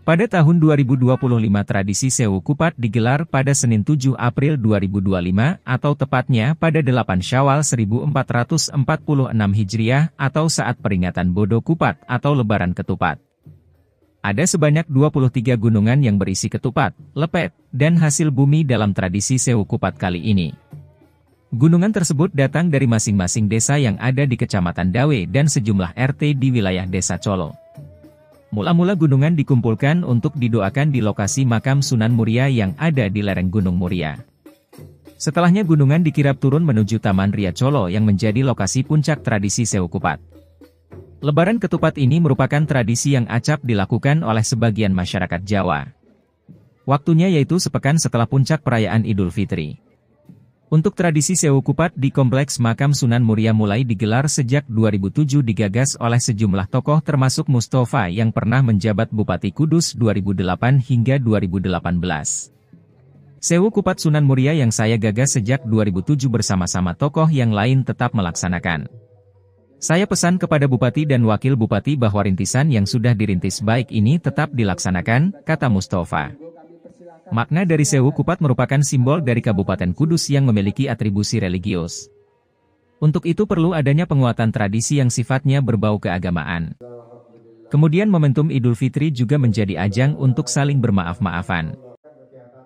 Pada tahun 2025 tradisi Sewu Kupat digelar pada Senin 7 April 2025 atau tepatnya pada 8 Syawal 1446 Hijriah atau saat peringatan Bodo Kupat atau Lebaran Ketupat. Ada sebanyak 23 gunungan yang berisi ketupat, lepet, dan hasil bumi dalam tradisi Sewu Kupat kali ini. Gunungan tersebut datang dari masing-masing desa yang ada di Kecamatan Dawe dan sejumlah RT di wilayah Desa Colo. Mula-mula gunungan dikumpulkan untuk didoakan di lokasi makam Sunan Muria yang ada di lereng Gunung Muria. Setelahnya gunungan dikirap turun menuju Taman Ria Colo yang menjadi lokasi puncak tradisi Sewu Kupat. Lebaran Ketupat ini merupakan tradisi yang acap dilakukan oleh sebagian masyarakat Jawa. Waktunya yaitu sepekan setelah puncak perayaan Idul Fitri. Untuk tradisi Sewu Kupat di Kompleks Makam Sunan Muria mulai digelar sejak 2007 digagas oleh sejumlah tokoh termasuk Mustafa yang pernah menjabat Bupati Kudus 2008 hingga 2018. Sewu Kupat Sunan Muria yang saya gagas sejak 2007 bersama-sama tokoh yang lain tetap melaksanakan. Saya pesan kepada Bupati dan Wakil Bupati bahwa rintisan yang sudah dirintis baik ini tetap dilaksanakan, kata Mustafa. Makna dari Sewu Kupat merupakan simbol dari Kabupaten Kudus yang memiliki atribusi religius. Untuk itu perlu adanya penguatan tradisi yang sifatnya berbau keagamaan. Kemudian momentum Idul Fitri juga menjadi ajang untuk saling bermaaf-maafan.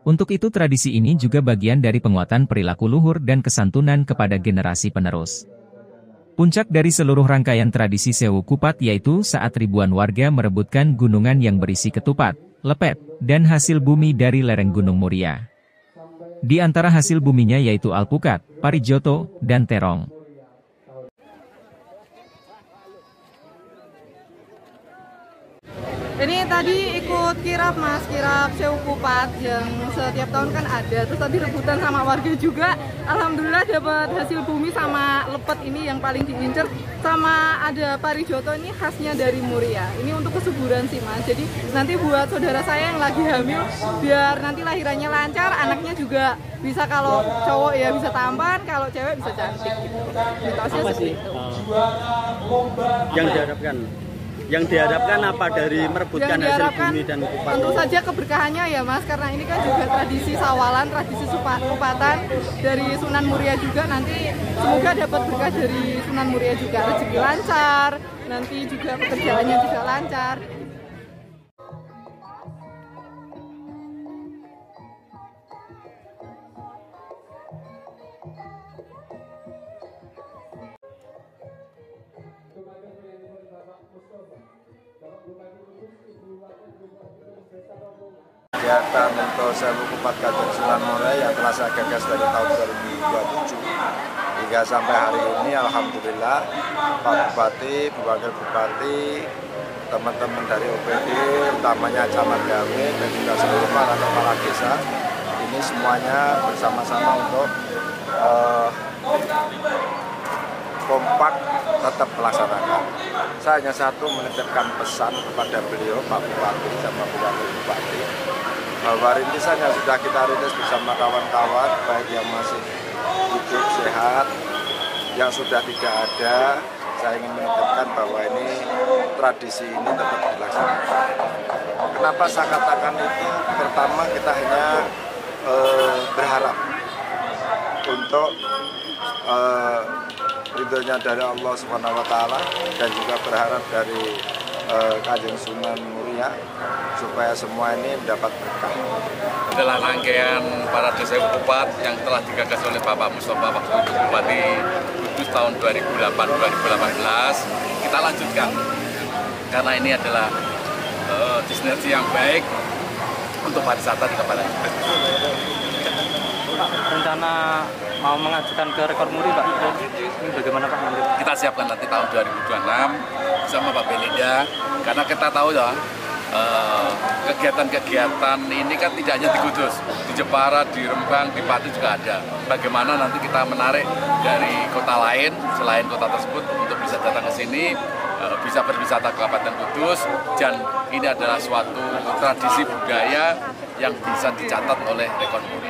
Untuk itu tradisi ini juga bagian dari penguatan perilaku luhur dan kesantunan kepada generasi penerus. Puncak dari seluruh rangkaian tradisi Sewu Kupat yaitu saat ribuan warga merebutkan gunungan yang berisi ketupat, lepet, dan hasil bumi dari lereng Gunung Muria. Di antara hasil buminya yaitu alpukat, parijoto, dan terong. Ini tadi ikut kirap mas, kirap Sewu Kupat yang setiap tahun kan ada. Terus tadi rebutan sama warga juga. Alhamdulillah dapat hasil bumi sama lepet ini yang paling diincer. Sama ada parijoto ini khasnya dari Muria. Ini untuk kesuburan sih mas. Jadi nanti buat saudara saya yang lagi hamil, biar nanti lahirannya lancar, anaknya juga bisa kalau cowok ya bisa tampan, kalau cewek bisa cantik gitu. Apa sih yang diharapkan apa dari merebutkan hasil bumi dan kupat? Tentu saja keberkahannya ya mas, karena ini kan juga tradisi sawalan, tradisi kupatan dari Sunan Muria juga. Nanti semoga dapat berkah dari Sunan Muria juga, rezeki lancar, nanti juga pekerjaannya juga lancar. Kegiatan untuk Sewu Kupat Kanjeng Sunan Muria yang telah saya gagas dari tahun 2027 hingga sampai hari ini, alhamdulillah Pak Bupati, Bu Wakil Bupati, teman-teman dari OPD, utamanya Camat Dawe dan juga seluruh para kepala desa, ini semuanya bersama-sama untuk kompak tetap melaksanakan. Saya hanya satu menitipkan pesan kepada beliau, Pak Bupati sama Bu Wakil Bupati, bahwa rintisan yang sudah kita rintis bersama kawan-kawan, baik yang masih hidup sehat, yang sudah tidak ada, saya ingin menitipkan bahwa ini tradisi ini tetap dilaksanakan. Kenapa saya katakan itu? Pertama, kita hanya berharap untuk ridhonya dari Allah SWT dan juga berharap dari Kanjeng Sunan Muria supaya semua ini mendapat berkah. Adalah rangkaian parade Sewu Kupat yang telah digagas oleh Bapak Mustafa waktu itu Bupati Kudus tahun 2008-2018. Kita lanjutkan karena ini adalah destinasi yang baik untuk pariwisata di Kabupaten Kudus. Pak, rencana mau mengajukan ke rekor muri Pak, ini bagaimana Pak nanti? Kita siapkan nanti tahun 2026 bersama Pak Belinda, karena kita tahu ya kegiatan-kegiatan ini kan tidak hanya di Kudus, di Jepara, di Rembang, di Pati juga ada. Bagaimana nanti kita menarik dari kota lain selain kota tersebut untuk bisa datang ke sini, bisa berwisata ke Kabupaten Kudus, dan ini adalah suatu tradisi budaya yang bisa dicatat oleh rekor muri.